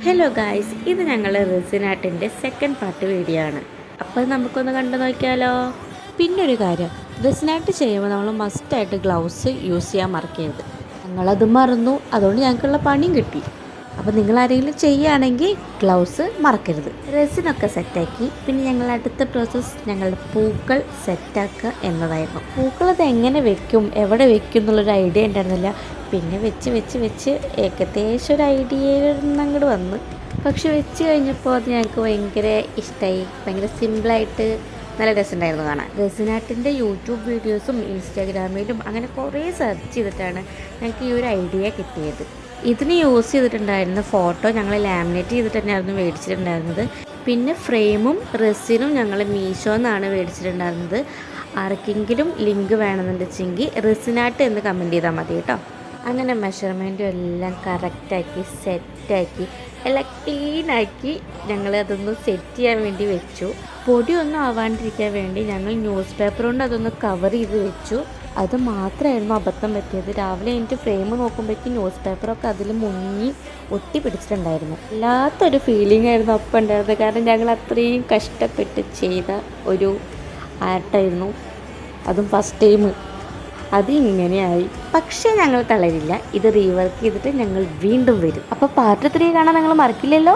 Hello guys, ഇത് ഞങ്ങളുടെ റെസിനാട്ടിൻ്റെ second part video ആണ്. അപ്പോൾ നമുക്കൊന്ന് കണ്ടു നോക്കിയാലോ. പിന്നെ ഒരു കാര്യം, റെസിനാട്ട് ചെയ്യുമ്പോൾ നമ്മൾ മസ്റ്റായിട്ട് ഗ്ലൗസ് യൂസ് ചെയ്യാൻ മറക്കരുത്. ഞങ്ങളത് മറന്നു, അതുകൊണ്ട് ഞങ്ങൾക്കുള്ള പണിയും കിട്ടി. അപ്പോൾ നിങ്ങളാരെങ്കിലും ചെയ്യുകയാണെങ്കിൽ ഗ്ലൗസ് മറക്കരുത്. റെസിനൊക്കെ സെറ്റാക്കി പിന്നെ ഞങ്ങൾ അടുത്ത പ്രോസസ്സ് ഞങ്ങളുടെ പൂക്കൾ സെറ്റാക്കുക എന്നതായിരുന്നു. പൂക്കളത് എങ്ങനെ വെക്കും, എവിടെ വെക്കും എന്നുള്ളൊരു ഐഡിയ ഉണ്ടായിരുന്നില്ല. പിന്നെ വെച്ച് ഏകദേശം ഒരു ഐഡിയയിൽ അങ്ങോട്ട് വന്ന്. പക്ഷെ വെച്ച് കഴിഞ്ഞപ്പോൾ അത് ഞങ്ങൾക്ക് ഭയങ്കര ഇഷ്ടമായി. ഭയങ്കര സിമ്പിളായിട്ട് നല്ല രസമുണ്ടായിരുന്നു കാണാൻ. റെസിനാട്ടിൻ്റെ യൂട്യൂബ് വീഡിയോസും ഇൻസ്റ്റാഗ്രാമിലും അങ്ങനെ കുറേ സെർച്ച് ചെയ്തിട്ടാണ് ഞങ്ങൾക്ക് ഈ ഒരു ഐഡിയ കിട്ടിയത്. ഇതിന് യൂസ് ചെയ്തിട്ടുണ്ടായിരുന്ന ഫോട്ടോ ഞങ്ങൾ ലാമിനേറ്റ് ചെയ്തിട്ട് തന്നെയായിരുന്നു മേടിച്ചിട്ടുണ്ടായിരുന്നത്. പിന്നെ ഫ്രെയിമും റെസിനും ഞങ്ങൾ മീഷോന്നാണ് മേടിച്ചിട്ടുണ്ടായിരുന്നത്. ആർക്കെങ്കിലും ലിങ്ക് വേണമെന്നുണ്ടെങ്കിൽ റെസിനാട്ട് എന്ന് കമൻറ്റ് ചെയ്താൽ മതി കേട്ടോ. അങ്ങനെ മെഷർമെൻറ്റും എല്ലാം കറക്റ്റാക്കി സെറ്റാക്കി എല്ലാം ക്ലീനാക്കി ഞങ്ങൾ അതൊന്ന് സെറ്റ് ചെയ്യാൻ വേണ്ടി വെച്ചു. പൊടിയൊന്നും ആവാണ്ടിരിക്കാൻ വേണ്ടി ഞങ്ങൾ ന്യൂസ് പേപ്പർ കൊണ്ട് അതൊന്ന് കവർ ചെയ്ത് വെച്ചു. അത് മാത്രമായിരുന്നു അബദ്ധം പറ്റിയത്. രാവിലെ എനിക്ക് ഫ്രെയിം നോക്കുമ്പോഴേക്കും ന്യൂസ് പേപ്പറൊക്കെ അതിൽ മുങ്ങി ഒട്ടി പിടിച്ചിട്ടുണ്ടായിരുന്നു. വല്ലാത്തൊരു ഫീലിംഗ് ആയിരുന്നു അപ്പം ഉണ്ടായിരുന്നത്. കാരണം ഞങ്ങൾ അത്രയും കഷ്ടപ്പെട്ട് ചെയ്ത ഒരു ആർട്ടായിരുന്നു, അതും ഫസ്റ്റ് ടൈം. അത് ഇങ്ങനെയായി. പക്ഷേ ഞങ്ങൾ തളരില്ല. ഇത് റീവർക്ക് ചെയ്തിട്ട് ഞങ്ങൾ വീണ്ടും വരും. അപ്പോൾ പാർട്ട് 3 കാണാൻ നിങ്ങൾ മറക്കില്ലല്ലോ.